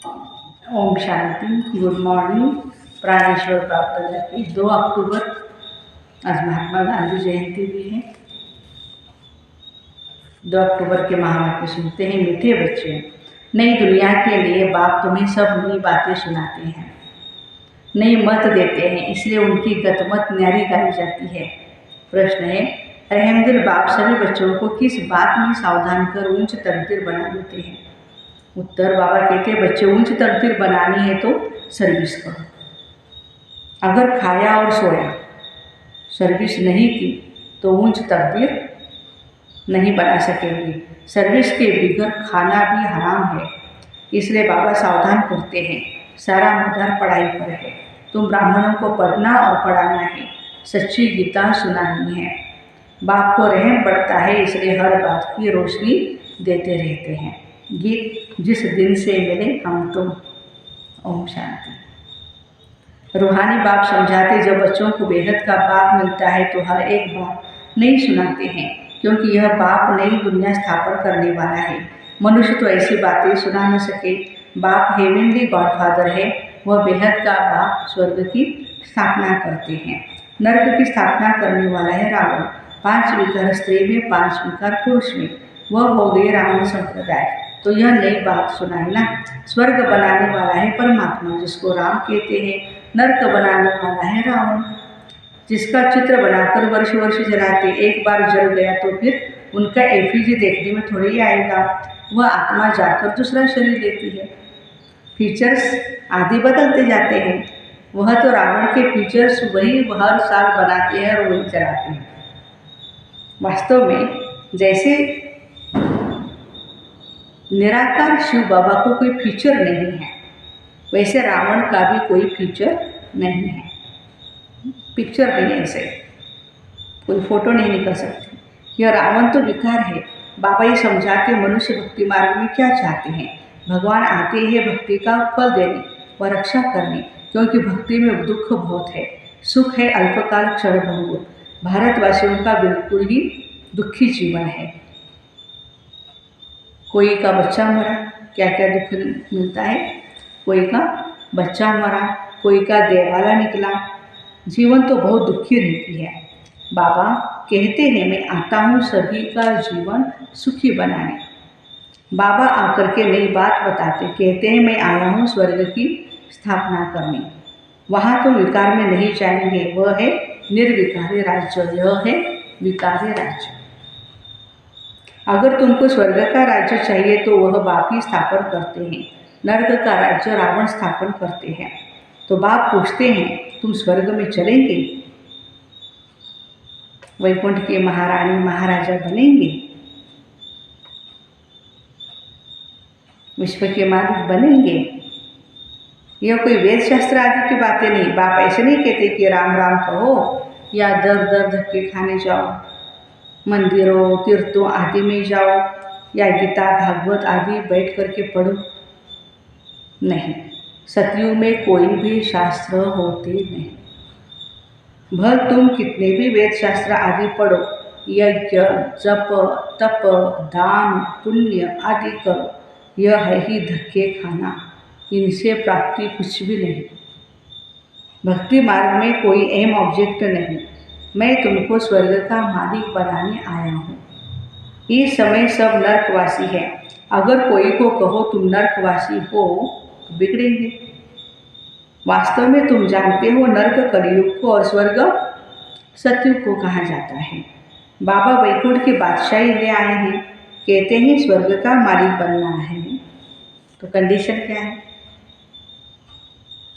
Om Shanti. Good morning. प्राणेश्वर प्राप्त की 2 अक्टूबर आज महात्मा गांधी जयंती भी है। 2 अक्टूबर के महावाक्य सुनते हैं। मीठे बच्चे, नई दुनिया के लिए बाप तुम्हें सब नई बातें सुनाते हैं, नई मत देते हैं, इसलिए उनकी गतमत न्यारी गाई जाती है। प्रश्न है, रहमदिल बाप सभी बच्चों को किस बात में सावधान कर ऊंच तकदीर बना देते हैं? उत्तर, बाबा कहते हैं बच्चे ऊंच तकदीर बनानी है तो सर्विस करो। अगर खाया और सोया, सर्विस नहीं की तो ऊंच तकदीर नहीं बना सकेंगे। सर्विस के बगैर खाना भी हराम है, इसलिए बाबा सावधान करते हैं। सारा मदार पढ़ाई पर है। तुम ब्राह्मणों को पढ़ना और पढ़ाना है, सच्ची गीता सुनानी है। बाप को रहम पड़ता है, इसलिए हर बात की रोशनी देते रहते हैं। गीत, जिस दिन से मिले हम तुम। ओम शांति। रूहानी बाप समझाते, जब बच्चों को बेहद का बाप मिलता है तो हर एक बात नहीं सुनाते हैं, क्योंकि यह बाप नई दुनिया स्थापन करने वाला है। मनुष्य तो ऐसी बातें सुना न सके। बाप हेवेनली गॉडफादर है, वह बेहद का बाप स्वर्ग की स्थापना करते हैं। नर्क की स्थापना करने वाला है रावण। 5 विकार स्त्री में, 5 विकार पुरुष में, वह हो गए रावण संप्रदाय। तो यह नई बात सुनाई ना। स्वर्ग बनाने वाला है परमात्मा, जिसको राम कहते हैं। नर्क बनाने वाला है रावण, जिसका चित्र बनाकर वर्ष वर्ष जलाते। एक बार जल गया तो फिर उनका एफिजी देखने में थोड़ी आएगा। वह आत्मा जाकर दूसरा शरीर लेती है। फीचर्स आदि बदलते जाते हैं। वह तो रावण के फीचर्स वही हर साल बनाते हैं और वही जलाते हैं। वास्तव में जैसे निराकार शिव बाबा को कोई फीचर नहीं है, वैसे रावण का भी कोई फीचर नहीं है। पिक्चर नहीं, ऐसे कोई फोटो नहीं निकल सकती। यह रावण तो विकार है। बाबा ये समझाते मनुष्य भक्ति मार्ग में क्या चाहते हैं। भगवान आते हैं भक्ति का फल देने व रक्षा करने, क्योंकि भक्ति में दुख बहुत है। सुख है अल्पकाल क्षणभंगुर। भारतवासियों का बिल्कुल ही दुखी जीवन है। कोई का बच्चा मरा, क्या क्या दुख मिलता है। कोई का बच्चा मरा, कोई का देवाला निकला। जीवन तो बहुत दुखी रहती है। बाबा कहते हैं मैं आता हूँ सभी का जीवन सुखी बनाने। बाबा आकर के नई बात बताते, कहते हैं मैं आया हूँ स्वर्ग की स्थापना करने। वहाँ तो विकार में नहीं जाएंगे, वह है निर्विकारी राज्य। यह है विकारी राज्य। अगर तुमको स्वर्ग का राज्य चाहिए तो वह बाप ही स्थापन करते हैं। नर्क का राज्य रावण स्थापन करते हैं। तो बाप पूछते हैं तुम स्वर्ग में चलेंगे, वैकुंठ के महारानी महाराजा बनेंगे, विश्व के मालिक बनेंगे। यह कोई वेद शास्त्र आदि की बातें नहीं। बाप ऐसे नहीं कहते कि राम राम कहो या दर दर धक्के खाने जाओ, मंदिरों तीर्थों आदि में जाओ या गीता भागवत आदि बैठ करके पढ़ो। नहीं, सतयुग में कोई भी शास्त्र होते नहीं। भल तुम कितने भी वेद शास्त्र आदि पढ़ो, यज्ञ जप तप दान पुण्य आदि करो, यह है ही धक्के खाना। इनसे प्राप्ति कुछ भी नहीं। भक्ति मार्ग में कोई एम ऑब्जेक्ट नहीं। मैं तुमको स्वर्ग का मालिक बनाने आया हूँ। इस समय सब नर्कवासी है। अगर कोई को कहो तुम नर्कवासी हो तो बिगड़ेंगे। वास्तव में तुम जानते हो नर्क कलयुग को और स्वर्ग सतयुग को कहा जाता है। बाबा वैकुंठ की बादशाही ले आए हैं, कहते हैं स्वर्ग का मालिक बनना है। तो कंडीशन क्या है?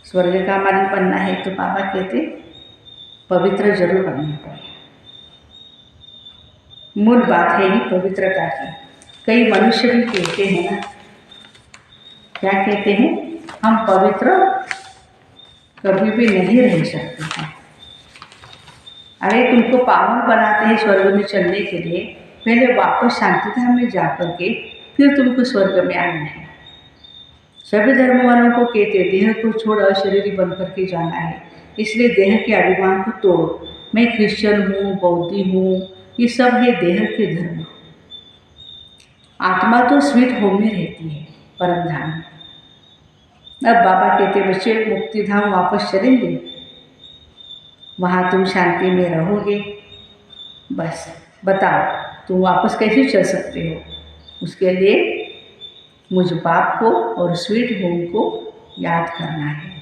स्वर्ग का मालिक बनना है तो बाबा कहते पवित्र जरूर बनना पड़ेगा। मूल बात है ही पवित्रता की। कई मनुष्य भी कहते हैं ना, क्या कहते हैं, हम पवित्र कभी भी नहीं रह सकते हैं। अरे तुमको पावन बनाते हैं स्वर्ग में चलने के लिए, पहले वापस शांतिधाम में जा करके फिर तुमको स्वर्ग में आना है। सभी धर्म वालों को कहते देह को छोड़ अशरीरी बन करके जाना है, इसलिए देह के अभिमान को तोड़ो। मैं क्रिश्चियन हूँ, बौद्धी हूँ, ये सब है देह के धर्म। आत्मा तो स्वीट होम में रहती है, परम धाम। अब बाबा कहते बच्चे मुक्ति धाम वापस चलेंगे, वहाँ तुम शांति में रहोगे। बस बताओ तुम वापस कैसे चल सकते हो? उसके लिए मुझ बाप को और स्वीट होम को याद करना है।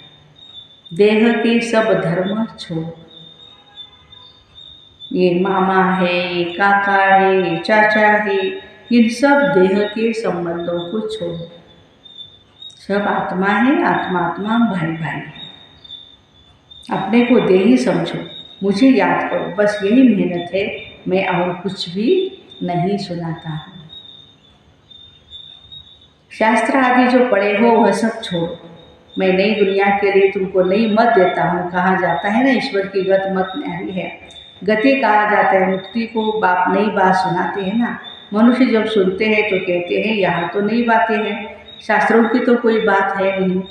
देह के सब धर्म छोड़ो। ये मामा है, ये काका है, ये चाचा है, इन सब देह के संबंधों को छोड़ो। सब आत्मा है, आत्मा आत्मा भाई भाई है। अपने को देही समझो, मुझे याद करो, बस यही मेहनत है। मैं और कुछ भी नहीं सुनाता हूँ। शास्त्र आदि जो पढ़े हो वह सब छोड़ो। मैं नई दुनिया के लिए तुमको नई मत देता हूँ। कहा जाता है ना, ईश्वर की गत मत न्यारी है। गति कहा जाता है मुक्ति को। बाप नई बात सुनाते हैं ना। मनुष्य जब सुनते हैं तो कहते हैं यहाँ तो नई बातें हैं, शास्त्रों की तो कोई बात है नहीं।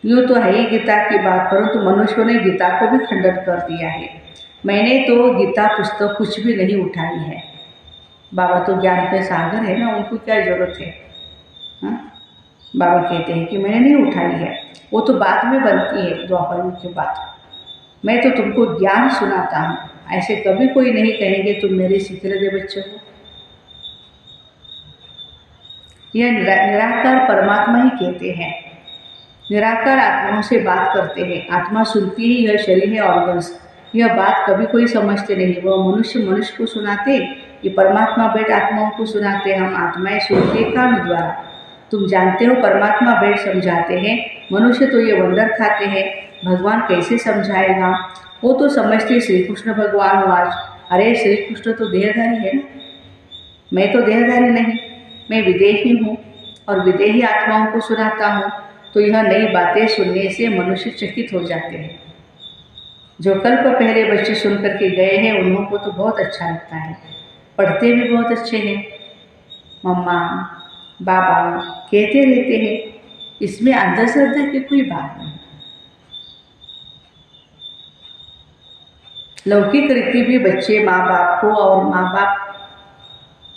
यूँ तो है ही गीता की बात, परंतु मनुष्यों ने गीता को भी खंडन कर दिया है। मैंने तो गीता पुस्तक कुछ भी नहीं उठाई है। बाबा तो ज्ञान के सागर है ना, उनको क्या जरूरत है? हाँ, बाबा कहते हैं कि मैंने नहीं उठाई है, वो तो बाद में बनती है, द्वापर युग के बाद। मैं तो तुमको ज्ञान सुनाता हूँ। ऐसे कभी कोई नहीं कहेंगे तुम मेरे सिखरे दे बच्चे हो। यह निराकार परमात्मा ही कहते हैं। निराकार आत्माओं से बात करते हैं। आत्मा सुनती ही यह शरीर है ऑर्गन्स। यह बात कभी कोई समझते नहीं। वह मनुष्य को सुनाते, ये परमात्मा बैठ आत्माओं को सुनाते। हम आत्माएं सुनते कान द्वारा। तुम जानते हो परमात्मा बैठ समझाते हैं। मनुष्य तो ये वंडर खाते हैं, भगवान कैसे समझाएगा? वो तो समझते श्री कृष्ण भगवान हो आज। अरे श्री कृष्ण तो देहधारी है ना, मैं तो देहधारी नहीं, मैं विदेही हूँ और विदेही आत्माओं को सुनाता हूँ। तो यह नई बातें सुनने से मनुष्य चकित हो जाते हैं। जो कल्प पहले बच्चे सुन करके गए हैं उन्हों को तो बहुत अच्छा लगता है, पढ़ते भी बहुत अच्छे हैं। मम्मा बाबा कहते रहते हैं, इसमें अंधश्रद्धा की कोई बात नहीं। लौकिक रीति भी बच्चे माँ बाप को और माँ बाप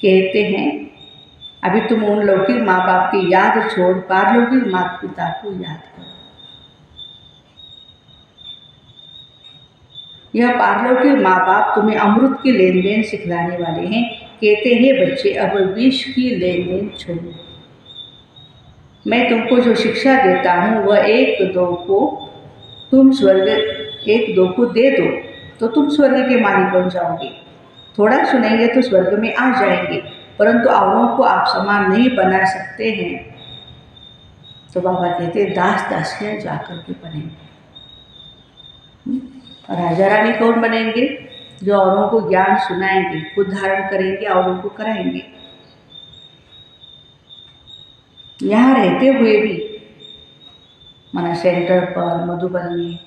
कहते हैं। अभी तुम उन लौकिक माँ बाप की याद छोड़ पारलौकिक माता पिता को याद करो। यह पारलौकिक माँ बाप तुम्हें अमृत की लेन देन सिखलाने वाले हैं। कहते हैं बच्चे अब विष की लेन देन छोड़ो। मैं तुमको जो शिक्षा देता हूँ वह एक दो को दे दो तो तुम स्वर्ग के मालिक बन जाओगे। थोड़ा सुनेंगे तो स्वर्ग में आ जाएंगे, परंतु औरों को आप समान नहीं बना सकते हैं। तो बाबा कहते दास दासियाँ जाकर के बनेंगे। राजा रानी कौन बनेंगे? जो औरों को ज्ञान सुनाएंगे, खुद धारण करेंगे, औरों को कराएंगे। यहाँ रहते हुए भी माना सेंटर पर मधुबन में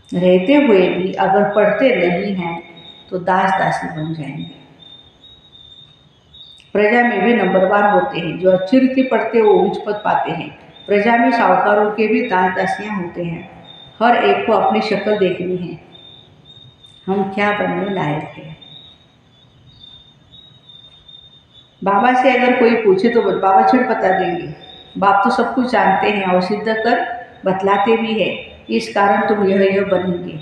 रहते हुए भी अगर पढ़ते नहीं हैं तो दास दासी बन जाएंगे। प्रजा में भी नंबरवार होते हैं। जो अच्छी रीति पढ़ते वो उच्च पद पाते हैं। प्रजा में साहूकारों के भी दास दासियाँ होते हैं। हर एक को अपनी शक्ल देखनी है, हम क्या बनने लायक हैं। बाबा से अगर कोई पूछे तो बाबा झट बता देंगे। बाप तो सब कुछ जानते हैं और सिद्ध कर बतलाते भी है। इस कारण तुम यह बनेंगे।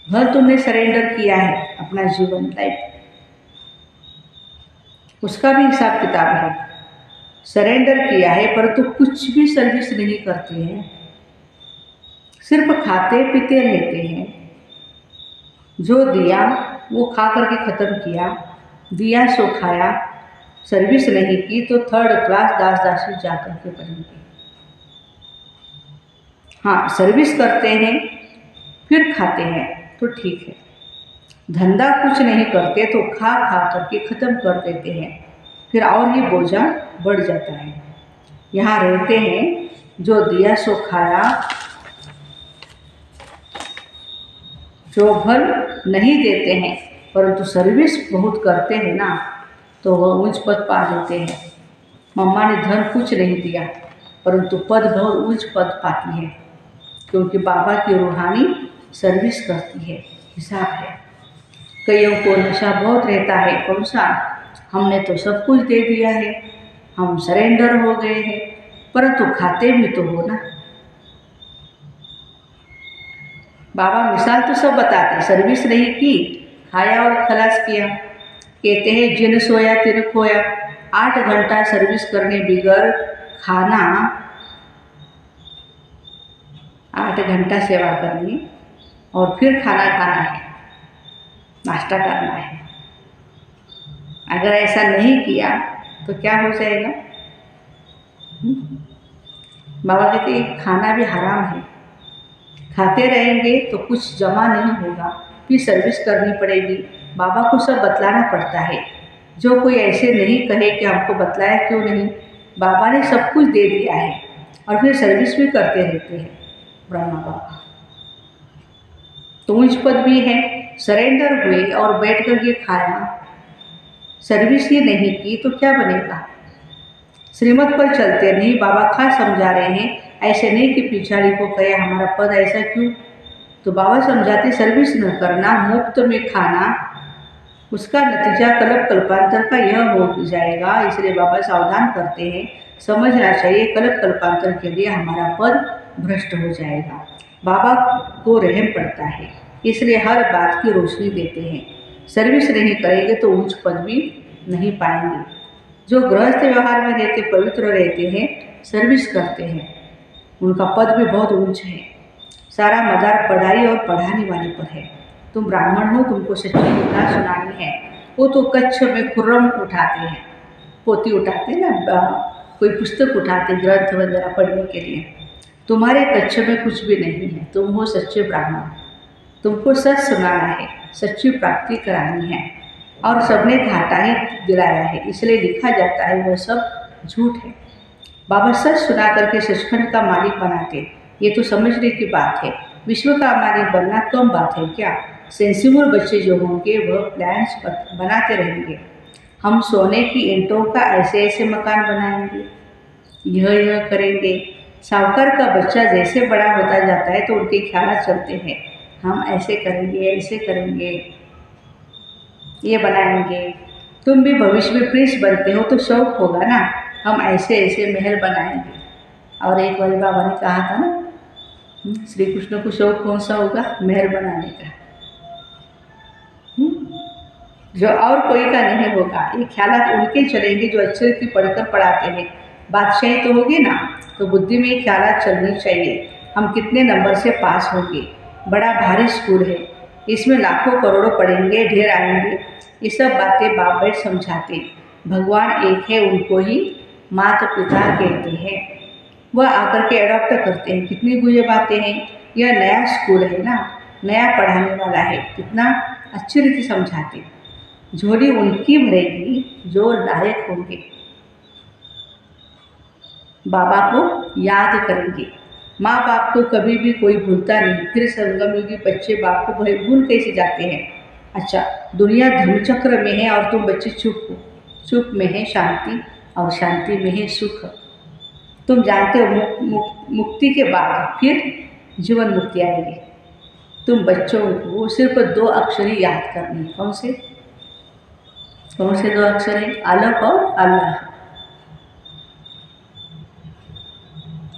भर तुमने सरेंडर किया है अपना जीवन लाइफ, उसका भी हिसाब किताब है। सरेंडर किया है परंतु कुछ भी सर्विस नहीं करते हैं, सिर्फ खाते पीते रहते हैं। जो दिया वो खा करके ख़त्म किया, दिया सो खाया, सर्विस नहीं की तो थर्ड क्लास दास दासी जा कर के बनेंगे। हाँ, सर्विस करते हैं फिर खाते हैं तो ठीक है। धंधा कुछ नहीं करते तो खा करके ख़त्म कर देते हैं, फिर और ही बोझा बढ़ जाता है। यहाँ रहते हैं, जो दिया सो खाया, जो फल नहीं देते हैं परंतु सर्विस बहुत करते हैं ना, तो वह उच्च पद पा लेते हैं। मम्मा ने धन कुछ नहीं दिया परंतु पद बहुत उच्च पद पाती है, क्योंकि बाबा की रूहानी सर्विस करती है। हिसाब है। कईयों को नशा बहुत रहता है, कौन सा? हमने तो सब कुछ दे दिया है, हम सरेंडर हो गए हैं, परंतु खाते भी तो हो ना। बाबा मिसाल तो सब बताते, सर्विस नहीं की, खाया और खलास किया। कहते हैं जिन सोया तिन खोया। 8 घंटा सर्विस करने बिगर खाना, 8 घंटा सेवा करनी और फिर खाना खाना है, नाश्ता करना है। अगर ऐसा नहीं किया तो क्या हो जाएगा? बाबा कहते हैं खाना भी हराम है। खाते रहेंगे तो कुछ जमा नहीं होगा, फिर सर्विस करनी पड़ेगी। बाबा को सब बतलाना पड़ता है। जो कोई ऐसे नहीं कहे कि हमको बतलाया क्यों नहीं, बाबा ने सब कुछ दे दिया है और फिर सर्विस भी करते रहते हैं ब्रह्मा बाबा। तो उच्च पद भी है, सरेंडर हुए और बैठ कर के खाया, सर्विस ही नहीं की तो क्या बनेगा? श्रीमत पर चलते नहीं, बाबा खास समझा रहे हैं। ऐसे नहीं कि पिछाड़ी को कहे हमारा पद ऐसा क्यों, तो बाबा समझाते सर्विस न करना, मुफ्त में खाना, उसका नतीजा कल्प कल्पांतर का यह हो जाएगा। इसलिए बाबा सावधान करते हैं, समझना चाहिए कल्प कल्पांतर के लिए हमारा पद भ्रष्ट हो जाएगा। बाबा को रहम पड़ता है, इसलिए हर बात की रोशनी देते हैं। सर्विस नहीं करेंगे तो उच्च पद भी नहीं पाएंगे। जो गृहस्थ व्यवहार में रहते, पवित्र रहते हैं, सर्विस करते हैं, उनका पद भी बहुत ऊंच है। सारा मदार पढ़ाई और पढ़ाने वाले पर है। तुम ब्राह्मण हो, तुमको सच्ची कथा सुनानी है। वो तो कच्छ में खुर्रम उठाते हैं, पोती उठाते ना, कोई पुस्तक उठाते ग्रंथ वगैरह पढ़ने के लिए। तुम्हारे कच्छ में कुछ भी नहीं है, तुम हो सच्चे ब्राह्मण। तुमको सच सुनाना है, सच्ची प्राप्ति करानी है, और सबने घाटा ही दिलाया है, इसलिए लिखा जाता है वह सब झूठ है। बाबा सच सुना करके सचखंड का मालिक बनाते, ये तो समझने की बात है। विश्व का मालिक बनना कम बात है क्या? सेंसिबल बच्चे जो होंगे वह प्लान्स बनाते रहेंगे। हम सोने की ईंटों का ऐसे ऐसे मकान बनाएंगे, यह करेंगे। साहूकार का बच्चा जैसे बड़ा होता जाता है तो उनके ख्याल चलते हैं, हम ऐसे करेंगे, ऐसे करेंगे, ये बनाएंगे। तुम भी भविष्य में प्रिंस बनते हो तो शौक होगा ना, हम ऐसे ऐसे महल बनाएंगे। और एक बार बाबा ने कहा था ना, श्री कृष्ण को शौक कौन सा होगा? महल बनाने का, जो और कोई का नहीं होगा। ये ख्यालात उनके चलेंगे जो अच्छे की पढ़कर पढ़ाते हैं। बादशाही तो होगी ना, तो बुद्धि में ये ख्यालात चलनी चाहिए। हम कितने नंबर से पास होंगे, बड़ा भारी स्कूल है, इसमें लाखों करोड़ों पढ़ेंगे, ढेर आएंगे। ये सब बातें बाप बैठ समझाते। भगवान एक है, उनको ही माता पिता कहते हैं। वह आकर के एडॉप्ट करते हैं। कितनी गुजे बातें हैं। यह नया स्कूल है ना, नया पढ़ाने वाला है, कितना अच्छी रीति समझाते। झोली उनकी भरेगी जो लायक होंगे, बाबा को याद करेंगे। माँ बाप को कभी भी कोई भूलता नहीं, फिर संगम युगी बच्चे बाप को भूल कैसे जाते हैं? अच्छा, दुनिया धर्मचक्र में है और तुम बच्चे चुप हो। चुप में है शांति और शांति में है सुख। तुम जानते हो मुक्ति के बाद फिर जीवन मुक्ति आएगी। तुम बच्चों को सिर्फ 2 अक्षर ही याद करने। कौन से 2 अक्षर हैं? अलफ और अल्लाह।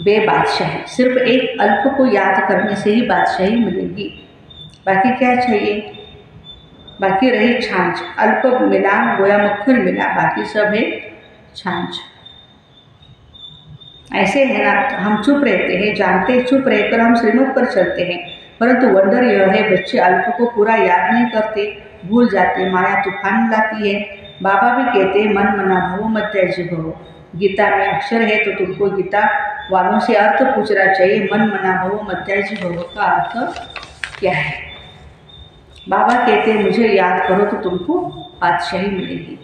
बे बादशाही, सिर्फ एक अल्प को याद करने से ही बादशाही मिलेगी। बाकी क्या चाहिए? बाकी रही छाछ। अल्प मिला गोया मक्खन मिला, बाकी सब है छाछ। ऐसे है ना, हम चुप रहते हैं, जानते हैं, चुप रहकर हम श्रीमत पर चलते हैं, परंतु वंडर यह है बच्चे अल्प को पूरा याद नहीं करते, भूल जाते। माया तूफान लाती है। बाबा भी कहते हैं मन मना भवो मत त्याज्य भवो। गीता में अक्षर है तो तुमको गीता वालों से अर्थ पूछना चाहिए। मन मना भवो मत त्याज्य भवो का अर्थ क्या है? बाबा कहते हैं मुझे याद करो तो तुमको बादशाही मिलेगी।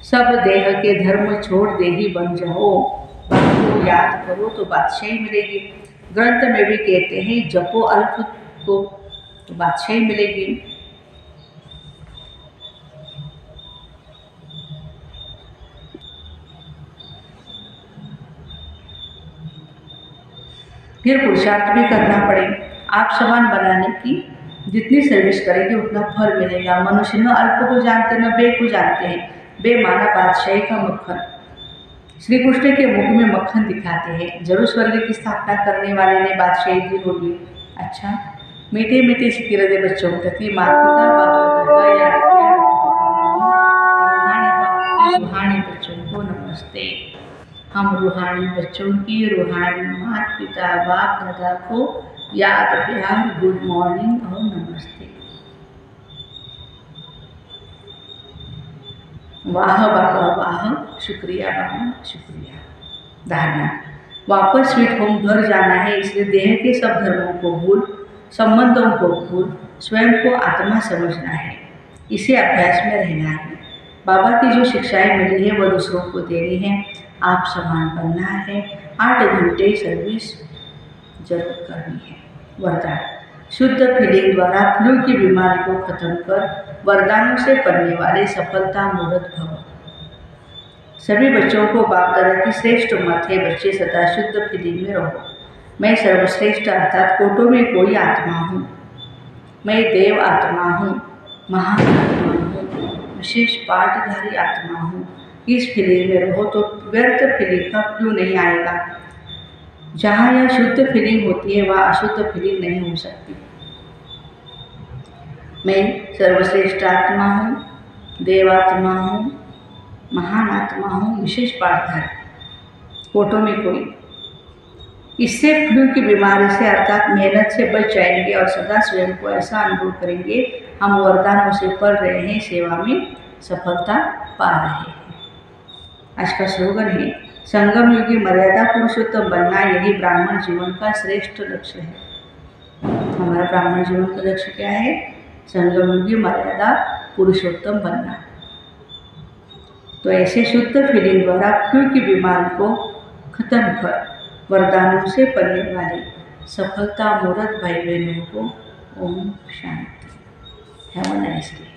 सब देह के धर्म छोड़ दे ही बन जाओ, बाबा को याद करो तो बादशाही मिलेगी। ग्रंथ में भी कहते हैं जपो अल्प को तो बादशाही मिलेगी। फिर पुरुषार्थ भी करना पड़े। आप समान बनाने की जितनी सर्विस करेंगे उतना फल मिलेगा। मनुष्य न अल्प को जानते न बे को जानते हैं। बे माना बादशाही का मक्खन। श्री कृष्ण के मुख में मक्खन दिखाते हैं, जरूर स्वर्ग की स्थापना करने वाले ने बादशाही दी होगी। अच्छा, मीठे मीठे सिक्के हृदय बच्चों तकी माता पिता बाप दादा का याद किया। रूहानी बच्चों को नमस्ते। हम रूहानी बच्चों की रूहानी माता पिता बाप दादा को याद प्यार, गुड मॉर्निंग और नमस्ते। वाह बाबा वाह, शुक्रिया बाबा शुक्रिया। धारणा, वापस स्वीट होम घर जाना है, इसलिए देह के सब धर्मों को भूल, संबंधों को भूल, स्वयं को आत्मा समझना है, इसे अभ्यास में रहना है। बाबा की जो शिक्षाएं मिली है वह दूसरों को देनी है, आप समान बनना है, 8 घंटे सर्विस जरूर करनी है। वरदान, शुद्ध फीलिंग द्वारा फ्लू की बीमारी को खत्म कर वरदानों से पढ़ने वाले सफलता मूर्त भव। सभी बच्चों को बाप दादा की श्रेष्ठ मत है, बच्चे सदा शुद्ध फीलिंग में रहो। मैं सर्वश्रेष्ठ अर्थात कोटों में कोई आत्मा हूँ, मैं देव आत्मा हूँ, महाआत्मा हूँ, विशेष पाठधारी आत्मा हूँ। इस फीलिंग में रहो तो व्यर्थ फीलिंग का फ्लू नहीं आएगा। जहाँ यह शुद्ध फीलिंग होती है वहाँ अशुद्ध फीलिंग नहीं हो सकती। मैं सर्वश्रेष्ठ आत्मा हूँ, देवात्मा हूँ, महान आत्मा हूँ, विशेष पाठधारी, कोटों में कोई। इससे फ्लू की बीमारी से अर्थात मेहनत से बच जाएंगे और सदा स्वयं को ऐसा अनुभव करेंगे हम वरदानों से पढ़ रहे हैं, सेवा में सफलता पा रहे हैं। आज का स्लोगन है, संगम युगी मर्यादा पुरुषोत्तम बनना, यही ब्राह्मण जीवन का श्रेष्ठ लक्ष्य है। हमारा ब्राह्मण जीवन का लक्ष्य क्या है? संगम युगी मर्यादा पुरुषोत्तम बनना। तो ऐसे शुद्ध फीलिंग द्वारा फ्लू की बीमारी को खत्म कर वरदानों से पढ़ने वाले सफलता मूर्त भाई बहनों को ओम शांति। Have a nice day.